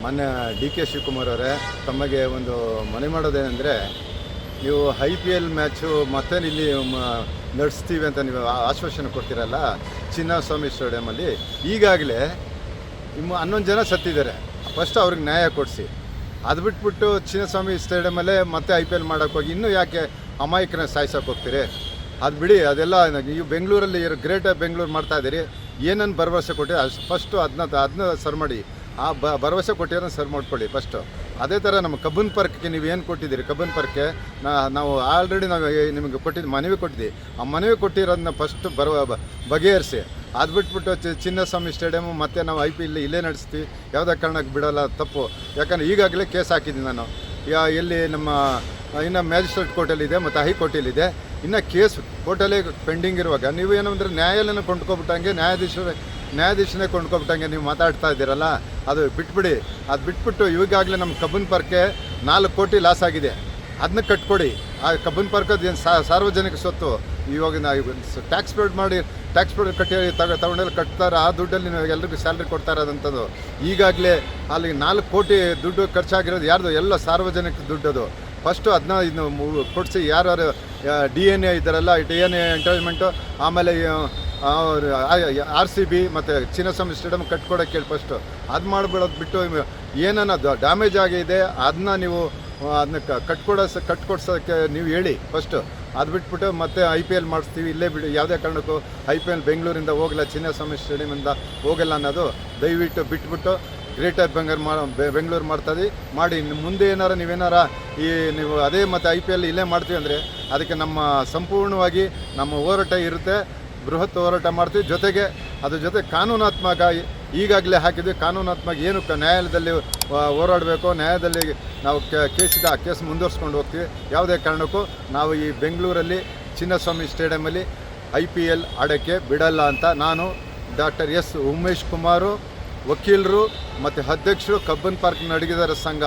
ಮಾನ್ಯ D K Shivakumar ಅವರೇ, ತಮಗೆ ಒಂದು ಮನವಿ ಮಾಡೋದೇನೆಂದರೆ, ನೀವು IPL ಮ್ಯಾಚು ಮತ್ತೆ ಇಲ್ಲಿ ನಡೆಸ್ತೀವಿ ಅಂತ ನೀವು ಆಶ್ವಾಸನೆ ಕೊಡ್ತೀರಲ್ಲ ಚಿನ್ನಸ್ವಾಮಿ ಸ್ಟೇಡಿಯಮಲ್ಲಿ. ಈಗಾಗಲೇ 11 ಜನ ಸತ್ತಿದ್ದಾರೆ. ಫಸ್ಟ್ ಅವ್ರಿಗೆ ನ್ಯಾಯ ಕೊಡಿಸಿ. ಅದು ಬಿಟ್ಬಿಟ್ಟು ಚಿನ್ನಸ್ವಾಮಿ ಸ್ಟೇಡಿಯಮಲ್ಲೇ ಮತ್ತೆ IPL ಮಾಡೋಕ್ಕೆ ಹೋಗಿ ಇನ್ನೂ ಯಾಕೆ ಅಮಾಯಕನ ಸಾಯಿಸೋಕೆ ಹೋಗ್ತೀರಿ? ಅದು ಬಿಡಿ. ಅದೆಲ್ಲ ನೀವು ಬೆಂಗಳೂರಲ್ಲಿ ಗ್ರೇಟ್ ಬೆಂಗಳೂರು ಮಾಡ್ತಾಯಿದ್ದೀರಿ. ಏನನ್ನು ಭರವಸೆ ಕೊಟ್ಟಿರಿ ಅಷ್ಟು ಫಸ್ಟು ಅದನ್ನ ಸರ್ ಮಾಡಿ. ಆ ಭರವಸೆ ಕೊಟ್ಟಿರೋದನ್ನ ಸರ್ ಮಾಡ್ಕೊಳ್ಳಿ ಫಸ್ಟು. ಅದೇ ಥರ ನಮ್ಮ ಕಬ್ಬನ್ ಪಾರ್ಕ್ಗೆ ನೀವು ಏನು ಕೊಟ್ಟಿದ್ದೀರಿ, ಕಬ್ಬನ್ ಪಾರ್ಕ್ಗೆ ನಾವು ಆಲ್ರೆಡಿ ನಾವು ನಿಮಗೆ ಮನವಿ ಕೊಟ್ಟಿದ್ದೀವಿ. ಆ ಮನವಿ ಕೊಟ್ಟಿರೋದನ್ನ ಫಸ್ಟ್ ಬಗೆಹರಿಸಿ. ಅದು ಬಿಟ್ಬಿಟ್ಟು ಚಿನ್ನಸ್ವಾಮಿ ಸ್ಟೇಡಿಯಮು ಮತ್ತು ನಾವು IPL ಇಲ್ಲೇ ನಡೆಸ್ತೀವಿ, ಯಾವುದೇ ಕಾರಣಕ್ಕೆ ಬಿಡೋಲ್ಲ, ತಪ್ಪು. ಯಾಕಂದರೆ ಈಗಾಗಲೇ ಕೇಸ್ ಹಾಕಿದ್ದೀನಿ ನಾನು. ಎಲ್ಲಿ ನಮ್ಮ ಇನ್ನು ಮ್ಯಾಜಿಸ್ಟ್ರೇಟ್ ಕೋರ್ಟಲ್ಲಿದೆ ಮತ್ತು ಹೈಕೋರ್ಟಲ್ಲಿದೆ. ಇನ್ನು ಕೇಸ್ ಕೋರ್ಟಲ್ಲೇ ಪೆಂಡಿಂಗ್ ಇರುವಾಗ ನೀವು ಏನೋ ಅಂದರೆ ನ್ಯಾಯಾಲಯನ ಕೊಂಡ್ಕೊಬಿಟ್ಟಂಗೆ, ನ್ಯಾಯಾಧೀಶನೇ ಕೊಂಡ್ಕೊಬಿಟ್ಟಂಗೆ ನೀವು ಮಾತಾಡ್ತಾ ಇದ್ದೀರಲ್ಲ, ಅದು ಬಿಟ್ಬಿಡಿ. ಅದು ಬಿಟ್ಬಿಟ್ಟು ಈಗಾಗಲೇ ನಮ್ಮ ಕಬ್ಬನ್ ಪಾರ್ಕ್ಗೆ 4 ಕೋಟಿ ಲಾಸ್ ಆಗಿದೆ. ಅದನ್ನ ಕಟ್ಕೊಡಿ. ಆ ಕಬ್ಬನ್ ಪಾರ್ಕ್ ಅದೇನು ಸಾರ್ವಜನಿಕ ಸ್ವತ್ತು. ಇವಾಗ ನಾವು ಟ್ಯಾಕ್ಸ್ ಪೇಡ್ ಕಟ್ಟಿ ತಗೊಂಡೆಲ್ಲ ಕಟ್ತಾರೆ. ಆ ದುಡ್ಡಲ್ಲಿ ನೀವು ಎಲ್ರಿಗೂ ಸ್ಯಾಲ್ರಿ ಕೊಡ್ತಾ ಇರೋದಂಥದ್ದು. ಈಗಾಗಲೇ ಅಲ್ಲಿ 4 ಕೋಟಿ ದುಡ್ಡು ಖರ್ಚಾಗಿರೋದು ಯಾರ್ದು? ಎಲ್ಲ ಸಾರ್ವಜನಿಕ ದುಡ್ಡದು. ಫಸ್ಟು ಅದನ್ನ ಇನ್ನು ಕೊಡಿಸಿ. ಯಾರು DNA ಇದ್ದಾರಲ್ಲ, DNA ಎಂಟರ್ಟೈನ್ಮೆಂಟು, ಆಮೇಲೆ RCB ಮತ್ತು ಚಿನ್ನಸ್ವಾಮಿ ಸ್ಟೇಡಿಯಮ್ ಕಟ್ಕೊಡೋಕ್ಕೆ ಹೇಳಿ ಫಸ್ಟು. ಅದು ಮಾಡಿಬಿಡೋದು ಬಿಟ್ಟು ಏನನ್ನ ಡ್ಯಾಮೇಜ್ ಆಗಿದೆ ಅದನ್ನ ನೀವು ಅದನ್ನ ಕಟ್ಕೊಡ್ಸೋಕ್ಕೆ ನೀವು ಹೇಳಿ ಫಸ್ಟು. ಅದು ಬಿಟ್ಬಿಟ್ಟು ಮತ್ತೆ IPL ಮಾಡಿಸ್ತೀವಿ ಇಲ್ಲೇ ಬಿಡಿ, ಯಾವುದೇ ಕಾರಣಕ್ಕೂ IPL ಬೆಂಗಳೂರಿಂದ ಹೋಗಲ್ಲ, ಚಿನ್ನಸ್ವಾಮಿ ಸ್ಟೇಡಿಯಮಿಂದ ಹೋಗಲ್ಲ ಅನ್ನೋದು ದಯವಿಟ್ಟು ಬಿಟ್ಬಿಟ್ಟು ಗ್ರೇಟರ್ ಬೆಂಗಳೂರು ಮಾಡಿ. ಮುಂದೆ ನೀವೇನಾರ ನೀವು ಅದೇ ಮತ್ತು IPL ಇಲ್ಲೇ ಮಾಡ್ತೀವಿ ಅಂದರೆ ಅದಕ್ಕೆ ನಮ್ಮ ಸಂಪೂರ್ಣವಾಗಿ ನಮ್ಮ ಹೋರಾಟ ಇರುತ್ತೆ. ಬೃಹತ್ ಹೋರಾಟ ಮಾಡ್ತೀವಿ. ಜೊತೆಗೆ ಅದ್ರ ಜೊತೆ ಕಾನೂನಾತ್ಮಕ ಈಗಾಗಲೇ ಹಾಕಿದ್ವಿ. ಕಾನೂನಾತ್ಮಕ ಏನು ನ್ಯಾಯಾಲಯದಲ್ಲಿ ಹೋರಾಡಬೇಕು, ನ್ಯಾಯಾಲಯದಲ್ಲಿ ನಾವು ಕೇಸ್ ಮುಂದುವರ್ಸ್ಕೊಂಡು ಹೋಗ್ತೀವಿ. ಯಾವುದೇ ಕಾರಣಕ್ಕೂ ನಾವು ಈ ಬೆಂಗಳೂರಲ್ಲಿ ಚಿನ್ನಸ್ವಾಮಿ ಸ್ಟೇಡಿಯಮಲ್ಲಿ IPL ಆಡೋಕ್ಕೆ ಬಿಡಲ್ಲ ಅಂತ ನಾನು ಡಾಕ್ಟರ್ ಎಸ್ ಉಮೇಶ್ ಕುಮಾರು, ವಕೀಲರು ಮತ್ತು ಅಧ್ಯಕ್ಷರು, ಕಬ್ಬನ್ ಪಾರ್ಕ್ ನಡಿಗೆದಾರ ಸಂಘ